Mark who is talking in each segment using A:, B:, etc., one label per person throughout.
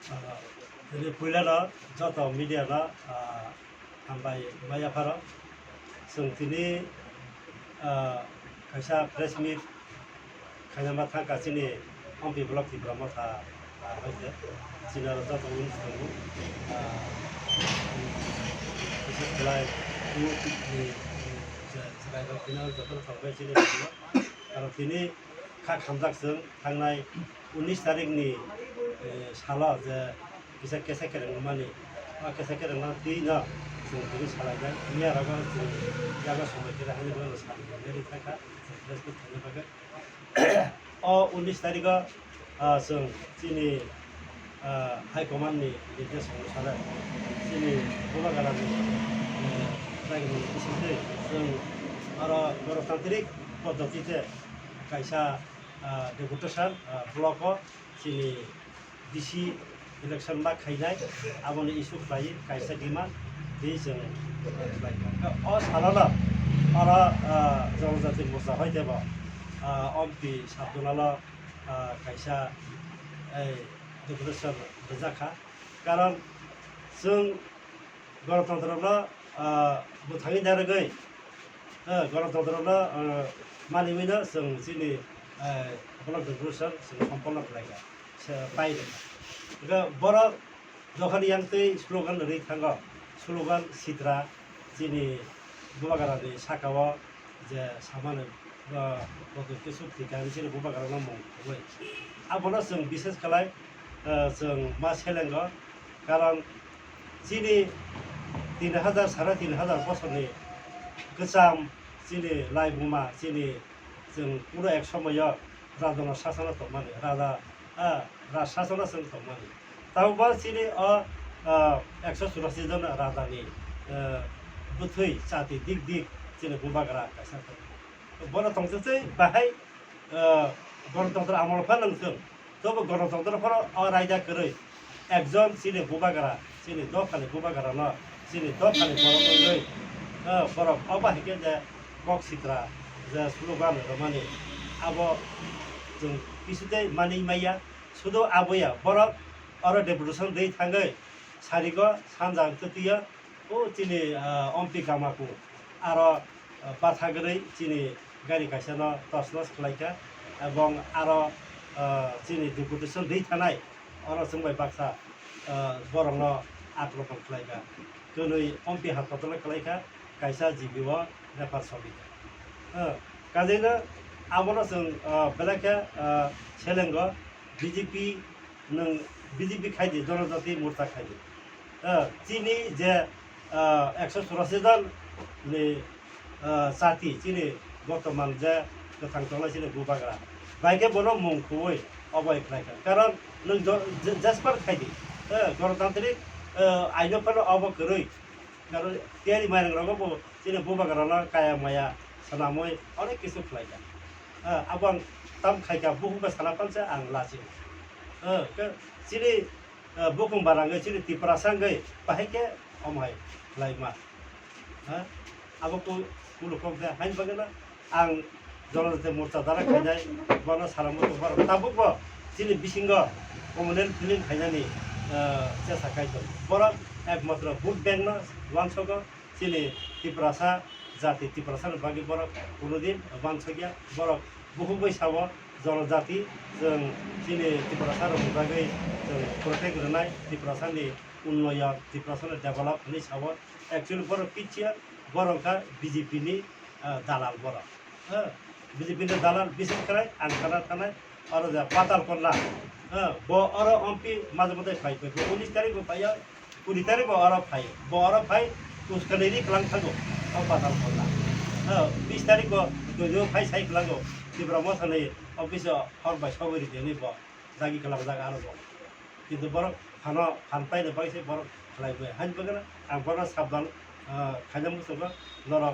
A: Jadi puilana jata media na ambai maya phara sung tini kaisa press meet kaisa matha kasini ampi blog ti brahma tha hoite china jata win sungu biশেষ খেলায় जायगा final jata thangbai chini karon tini kha khamjak sung thangnai 19 tarik ni sala je bisa kesa kereng mani kesa kereng na ti na sung tini sala ja niya raga sung jaga somai kira hani dona sala meri thaka press ko thane baga o 19 tarik sung chini high command ni निर्देश अनुसार chini bola gara ni lagi ni isite sung ara গণতান্ত্রিক পদ্ধতিতে kaisa deputation block chini DC election ma khainai aboni issue khlai kaisa demand di jeng o salala ara जनजाति मोर्चा hoiteba ampi sabdunala kaisa deputation bejaka karon जों गणतन्त्रनो बुथाङै दारगै गणतन्त्रनो मानिमैनो जों जोंनि block deputation जों सम्पन्न खालायगा बायदों दा बर' दखान यांतै स्लोगान ओरै थाङो स्लोगान सिद्रा जोंनि गुबागारानि साखाव जे सामानो गथ'खौ सुखिखानि जोंनि गुबागारानो मुंखौै आबनो जों बिसेस खालाय जों मा सेलेंगो कारण जोंनि 3000 3500 बोसोरनि गोजाम जोंनि लाइबुमा जोंनि जों पुरा एक समायाव राजाना शासना दंमोन राजा शासना जों दंमोन दावबा जोंनि 184 जन राजानि बुथै जाति दिग दिग जोंनि गुबाग्रा कायसा गणतन्त्रजै बाहाय गणतन्त्र आमल फालांथों तबो गणतन्त्रफोर रायदा करै একজন চিনি বুবাগারা চিনি দফানি বুবাগারা না চিনি দফানি বরফ বরফ অবাহিকে যে কক সিত্রা যে স্লোগান মানে আবো जों কিছুতে মানি মাইয়া শুধু আবয়া বরফ আরো ডেপুটেশন দেই থাঙ্গै সারিগ সানজাং ততিয়া ও চিনি অম্পি কামাকু আরো বাথাগरै চিনি গাড়ি কাইসানো তসনস খালাইকা এবং আরো চিনি ডেপুটেশন দেই থানাই orang sungbai baksa borongno atlopon khlaika kunui ompi hakotole khlaika kaisa jibiwa repar sobika kajeina amona sung belaka selengo BJP nang BJP khaidi जनजाति मोर्चा khaidi chini je 184 জন ni sati chini বর্তমান যে গোথাং তলা chini bubagra baike bono mungkhoi অবয় খাইকা কারণ নों jasper খাইদি গণতান্ত্রিক আইনফोर अब करै কারণ তিয়ারি মাইरंग रगो जिने बुबागाराना काया माया सनामय अनेक किसु खाइका अब आं ताम खाइका बुहुबा सानापानसे आं लासि जिने बुकुम बाराङै जिने तिप्रासाङै बाहायके अमहाय लाइमा अब कुलुकम दे हाइन बगेना आं जनजाति मोर्चा द्वारा खाइनाय बना सारामो बार ताबुक जिनि बिसिंग कमनेल फिलिं खाइनानि চেষ্টা খাইতো বড় একমাত্র ভোট ব্যাংক না ওয়ানসগ जिनि तिप्रासा जाति तिप्रासानि बागै बड़ कोनोदिन वानसगिया बड़ बहु बैसाव जनजाति जों जिनि तिप्रासानि बागै जों प्रटेक्ट होनाय तिप्रासानि उन्नयन तिप्रासानि डेभेलपनि साव एक्चुअली बड़ पिचिया बरंका बिजेपिनि दालाल बड़ बिजेपिनि दालाल बिसेस करे आंखाना थानाय आरो जा पाताल कन्ला ब अर अम्पी माजे माजे फाइ 19 तारिख को फाइ 20 तारिख को अर फाइ ब अर फाइ उसकनेरि क्लां थागो अब पाताल कन्ला 20 तारिख को जो फाइ साइ क्लांगो तिब्रा मथानै अफिस हर बाय सबरि देनि ब जागि क्लां जागा आरो ब किन्तु बर फानो फान पाइनो बाइसे बर खलाइबो हान बगना आं बर साबधान खाइना मुसुबा लर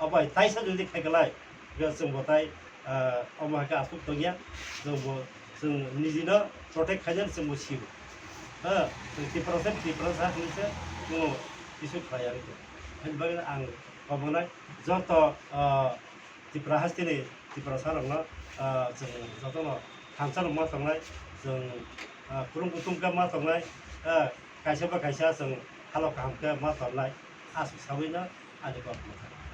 A: अब ताइसा जुदि खाइगलाय जों बताय अमाका आसुक दंगिया जों निजिनो प्रटेक्ट खाइजों जों मुसियो तिप्रासा निसे जों इसु खाया होनबागोन आं बाबनाय जत तिप्रा हास्तिनि तिप्रासा रंना जों जतनो थांसार मा थांनाय जों कुरुं कुतुमका मा थांनाय खायसेबा खायसेया जों हालौ गाहामखौ मा खालामनाय आसु सावैनो आंनि गथ'नो